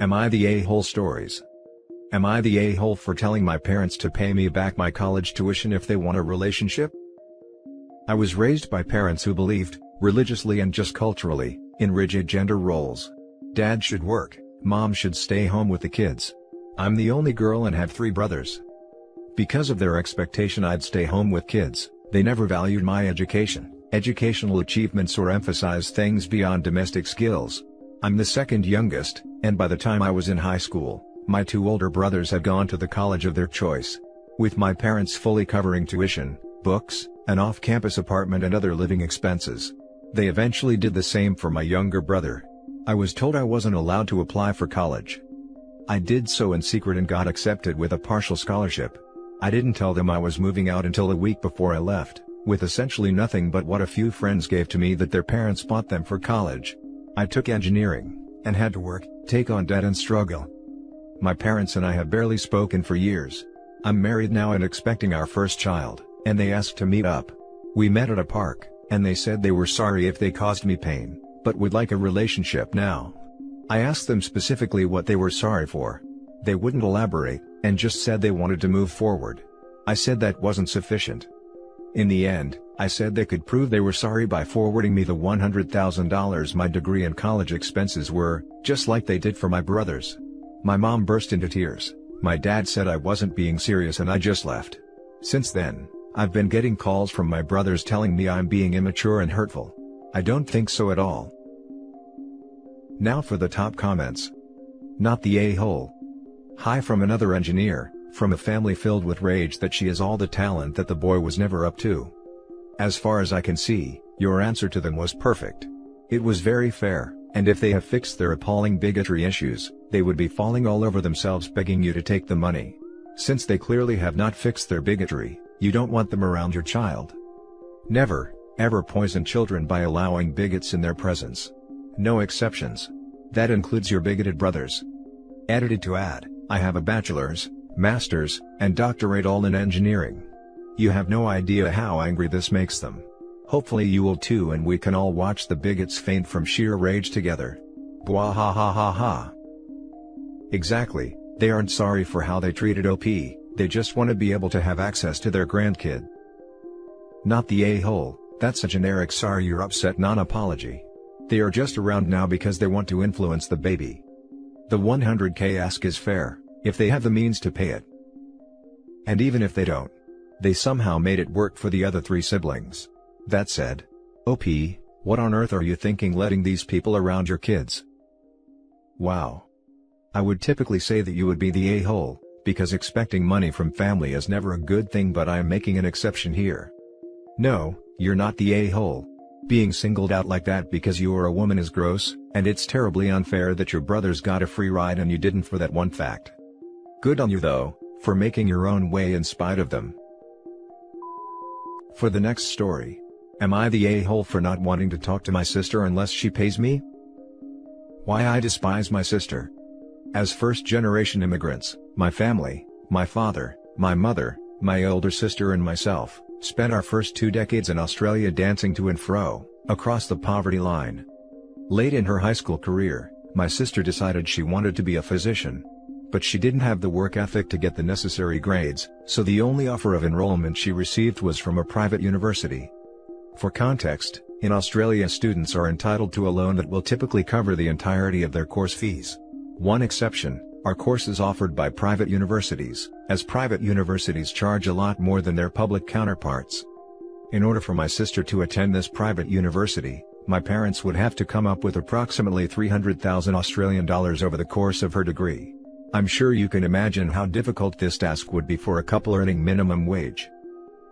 Am I the a-hole stories? Am I the a-hole for telling my parents to pay me back my college tuition if they want a relationship? I was raised by parents who believed, religiously and just culturally, in rigid gender roles. Dad should work, mom should stay home with the kids. I'm the only girl and have 3 brothers. Because of their expectation I'd stay home with kids, they never valued my education, educational achievements or emphasized things beyond domestic skills. I'm the second youngest, and by the time I was in high school, my 2 older brothers had gone to the college of their choice. With my parents fully covering tuition, books, an off-campus apartment and other living expenses. They eventually did the same for my younger brother. I was told I wasn't allowed to apply for college. I did so in secret and got accepted with a partial scholarship. I didn't tell them I was moving out until a week before I left, with essentially nothing but what a few friends gave to me that their parents bought them for college. I took engineering, and had to work, take on debt and struggle. My parents and I have barely spoken for years. I'm married now and expecting our first child, and they asked to meet up. We met at a park, and they said they were sorry if they caused me pain, but would like a relationship now. I asked them specifically what they were sorry for. They wouldn't elaborate, and just said they wanted to move forward. I said that wasn't sufficient. In the end, I said they could prove they were sorry by forwarding me the $100,000 my degree and college expenses were, just like they did for my brothers. My mom burst into tears. My dad said I wasn't being serious and I just left. Since then, I've been getting calls from my brothers telling me I'm being immature and hurtful. I don't think so at all. Now for the top comments. Not the a-hole. Hi from another engineer, from a family filled with rage that she has all the talent that the boy was never up to. As far as I can see, your answer to them was perfect. It was very fair, and if they have fixed their appalling bigotry issues, they would be falling all over themselves begging you to take the money. Since they clearly have not fixed their bigotry, you don't want them around your child. Never, ever poison children by allowing bigots in their presence. No exceptions. That includes your bigoted brothers. Edited to add, I have a bachelor's, master's, and doctorate all in engineering. You have no idea how angry this makes them. Hopefully you will too and we can all watch the bigots faint from sheer rage together. Bwah ha ha ha ha. Exactly, they aren't sorry for how they treated OP, they just want to be able to have access to their grandkid. Not the a-hole, that's a generic sorry you're upset non-apology. They are just around now because they want to influence the baby. The $100K ask is fair, if they have the means to pay it. And even if they don't, they somehow made it work for the other 3 siblings. That said, OP, what on earth are you thinking letting these people around your kids? Wow. I would typically say that you would be the a-hole, because expecting money from family is never a good thing, but I am making an exception here. No, you're not the a-hole. Being singled out like that because you are a woman is gross, and it's terribly unfair that your brothers got a free ride and you didn't for that one fact. Good on you though, for making your own way in spite of them. For the next story. Am I the a-hole for not wanting to talk to my sister unless she pays me? Why I despise my sister. As first-generation immigrants, my family, my father, my mother, my older sister and myself, spent our first 2 decades in Australia dancing to and fro, across the poverty line. Late in her high school career, my sister decided she wanted to be a physician. But she didn't have the work ethic to get the necessary grades, so the only offer of enrollment she received was from a private university. For context, in Australia students are entitled to a loan that will typically cover the entirety of their course fees. One exception, are courses offered by private universities, as private universities charge a lot more than their public counterparts. In order for my sister to attend this private university, my parents would have to come up with approximately $300,000 Australian dollars over the course of her degree. I'm sure you can imagine how difficult this task would be for a couple earning minimum wage.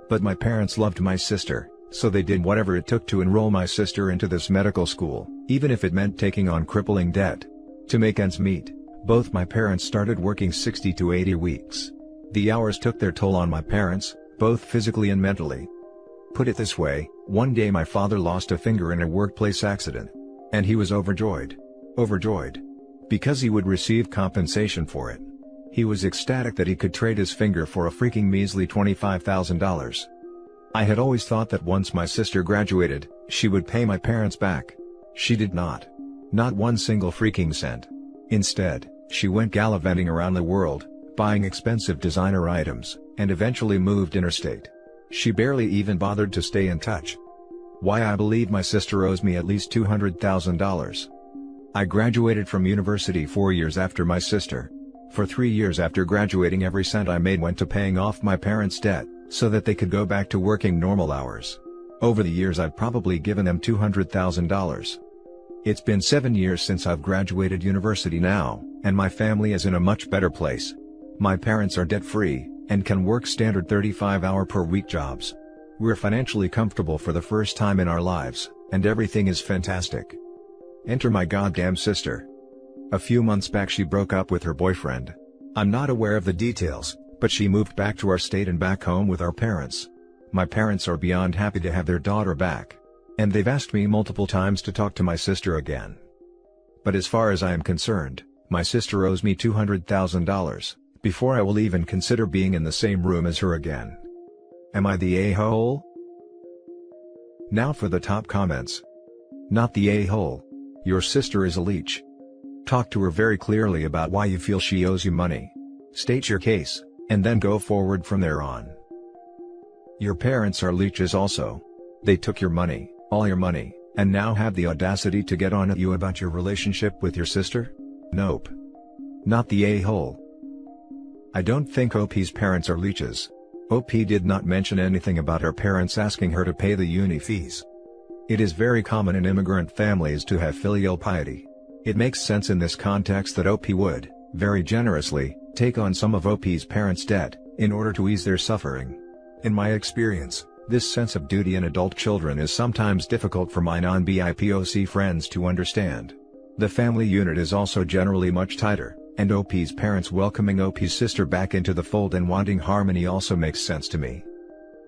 But my parents loved my sister, so they did whatever it took to enroll my sister into this medical school, even if it meant taking on crippling debt. To make ends meet, both my parents started working 60 to 80 weeks. The hours took their toll on my parents, both physically and mentally. Put it this way, one day my father lost a finger in a workplace accident. And he was overjoyed. Overjoyed. Because he would receive compensation for it. He was ecstatic that he could trade his finger for a freaking measly $25,000. I had always thought that once my sister graduated, she would pay my parents back. She did not. Not one single freaking cent. Instead, She went gallivanting around the world, buying expensive designer items, and eventually moved interstate. She barely even bothered to stay in touch. Why I believe my sister owes me at least $200,000. I graduated from university 4 years after my sister. For 3 years after graduating, every cent I made went to paying off my parents' debt, so that they could go back to working normal hours. Over the years I've probably given them $200,000. It's been 7 years since I've graduated university now, and my family is in a much better place. My parents are debt-free, and can work standard 35-hour-per-week jobs. We're financially comfortable for the first time in our lives, and everything is fantastic. Enter my goddamn sister. A few months back she broke up with her boyfriend. I'm not aware of the details, but she moved back to our state and back home with our parents. My parents are beyond happy to have their daughter back. And they've asked me multiple times to talk to my sister again. But as far as I am concerned, my sister owes me $200,000, before I will even consider being in the same room as her again. Am I the a-hole? Now for the top comments. Not the a-hole. Your sister is a leech. Talk to her very clearly about why you feel she owes you money. State your case, and then go forward from there on. Your parents are leeches also. They took your money, all your money, and now have the audacity to get on at you about your relationship with your sister? Nope. Not the a-hole. I don't think OP's parents are leeches. OP did not mention anything about her parents asking her to pay the uni fees. It is very common in immigrant families to have filial piety. It makes sense in this context that OP would, very generously, take on some of OP's parents' debt, in order to ease their suffering. In my experience, this sense of duty in adult children is sometimes difficult for my non-BIPOC friends to understand. The family unit is also generally much tighter, and OP's parents welcoming OP's sister back into the fold and wanting harmony also makes sense to me.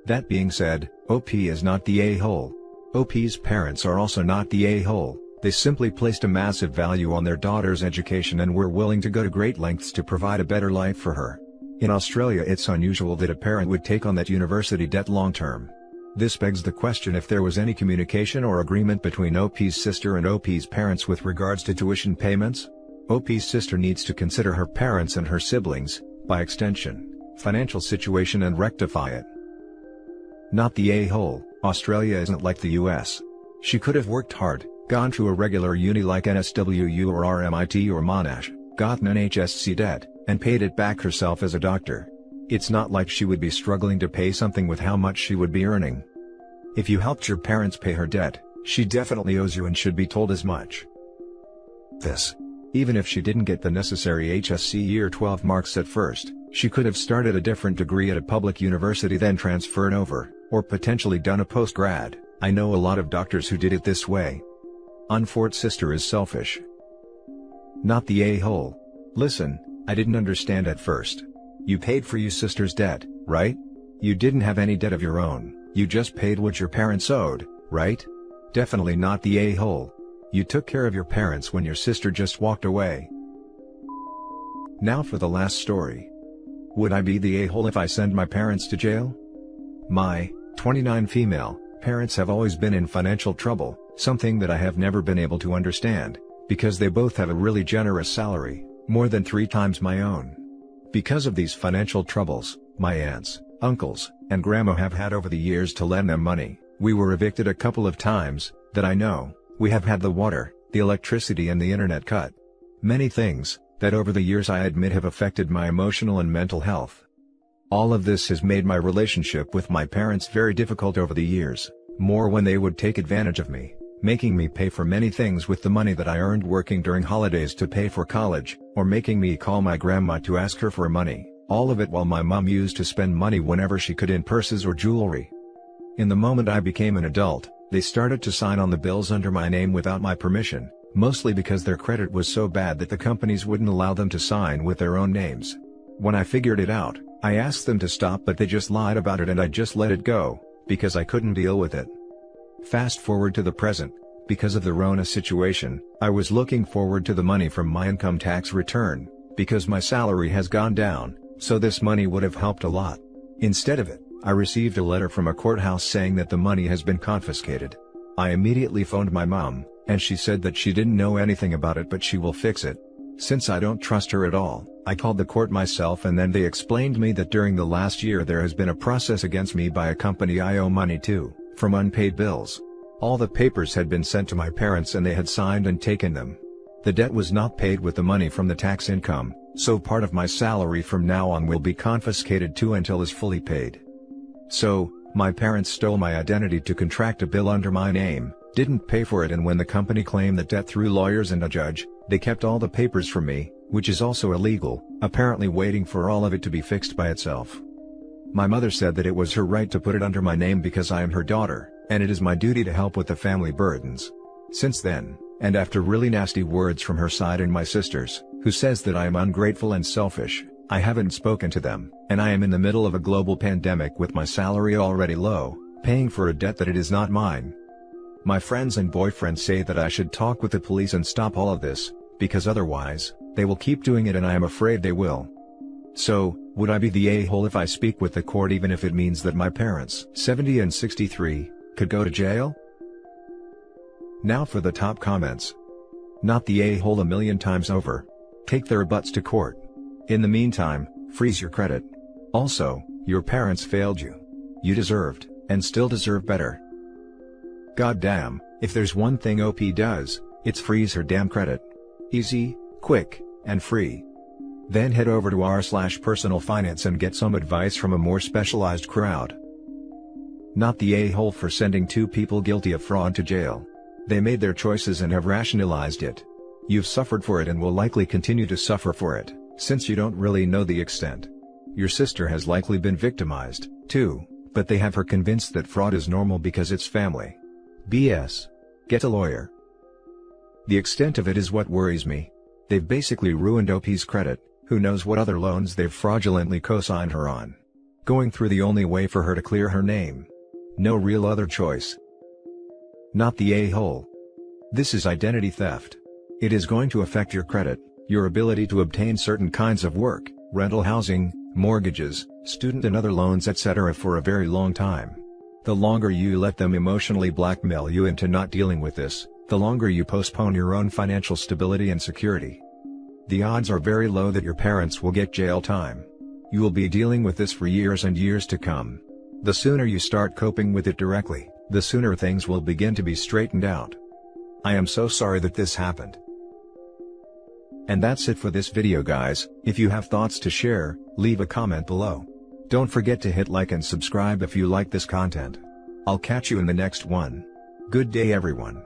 That being said, OP is not the a-hole. OP's parents are also not the a-hole. They simply placed a massive value on their daughter's education and were willing to go to great lengths to provide a better life for her. In Australia it's unusual that a parent would take on that university debt long term. This begs the question if there was any communication or agreement between OP's sister and OP's parents with regards to tuition payments. OP's sister needs to consider her parents and her siblings, by extension, financial situation and rectify it. Not the a-hole. Australia isn't like the US. She could have worked hard, gone to a regular uni like NSWU or RMIT or Monash, gotten an HSC debt, and paid it back herself as a doctor. It's not like she would be struggling to pay something with how much she would be earning. If you helped your parents pay her debt, she definitely owes you and should be told as much. Even if she didn't get the necessary HSC Year 12 marks at first, she could have started a different degree at a public university then transferred over, or potentially done a post-grad. I know a lot of doctors who did it this way. Unfortunate sister is selfish. Not the a-hole. Listen, I didn't understand at first. You paid for your sister's debt, right? You didn't have any debt of your own, you just paid what your parents owed, right? Definitely not the a-hole. You took care of your parents when your sister just walked away. Now for the last story. Would I be the a-hole if I send my parents to jail? My 29 female parents have always been in financial trouble, something that I have never been able to understand, because they both have a really generous salary, more than 3 times my own. Because of these financial troubles, my aunts, uncles, and grandma have had over the years to lend them money. We were evicted a couple of times, that I know. We have had the water, the electricity and the internet cut. Many things, that over the years I admit have affected my emotional and mental health. All of this has made my relationship with my parents very difficult over the years, more when they would take advantage of me, making me pay for many things with the money that I earned working during holidays to pay for college, or making me call my grandma to ask her for money, all of it while my mom used to spend money whenever she could in purses or jewelry. In the moment I became an adult, they started to sign on the bills under my name without my permission, mostly because their credit was so bad that the companies wouldn't allow them to sign with their own names. When I figured it out, I asked them to stop but they just lied about it and I just let it go, because I couldn't deal with it. Fast forward to the present, because of the Rona situation, I was looking forward to the money from my income tax return, because my salary has gone down, so this money would have helped a lot. Instead of it, I received a letter from a courthouse saying that the money has been confiscated. I immediately phoned my mom, and she said that she didn't know anything about it but she will fix it. Since I don't trust her at all, I called the court myself, and then they explained me that during the last year there has been a process against me by a company I owe money to, from unpaid bills. All the papers had been sent to my parents and they had signed and taken them. The debt was not paid with the money from the tax income, so part of my salary from now on will be confiscated too until is fully paid. So, my parents stole my identity to contract a bill under my name, didn't pay for it, and when the company claimed the debt through lawyers and a judge, they kept all the papers from me, which is also illegal, apparently waiting for all of it to be fixed by itself. My mother said that it was her right to put it under my name because I am her daughter, and it is my duty to help with the family burdens. Since then, and after really nasty words from her side and my sisters, who says that I am ungrateful and selfish, I haven't spoken to them, and I am in the middle of a global pandemic with my salary already low, paying for a debt that it is not mine. My friends and boyfriend say that I should talk with the police and stop all of this, because otherwise, they will keep doing it, and I am afraid they will. So, would I be the a-hole if I speak with the court, even if it means that my parents, 70 and 63, could go to jail? Now for the top comments. Not the a-hole a million times over. Take their butts to court. In the meantime, freeze your credit. Also, your parents failed you. You deserved, and still deserve better. Goddamn, if there's one thing OP does, it's freeze her damn credit. Easy, quick, and free. Then head over to r/personal finance and get some advice from a more specialized crowd. Not the a-hole for sending 2 people guilty of fraud to jail. They made their choices and have rationalized it. You've suffered for it and will likely continue to suffer for it, since you don't really know the extent. Your sister has likely been victimized, too, but they have her convinced that fraud is normal because it's family. BS. Get a lawyer. The extent of it is what worries me. They've basically ruined OP's credit, who knows what other loans they've fraudulently co-signed her on. Going through the only way for her to clear her name. No real other choice. Not the a-hole. This is identity theft. It is going to affect your credit, your ability to obtain certain kinds of work, rental housing, mortgages, student and other loans, etc. for a very long time. The longer you let them emotionally blackmail you into not dealing with this, the longer you postpone your own financial stability and security. The odds are very low that your parents will get jail time. You will be dealing with this for years and years to come. The sooner you start coping with it directly, the sooner things will begin to be straightened out. I am so sorry that this happened. And that's it for this video, guys. If you have thoughts to share, leave a comment below. Don't forget to hit like and subscribe if you like this content. I'll catch you in the next one. Good day, everyone.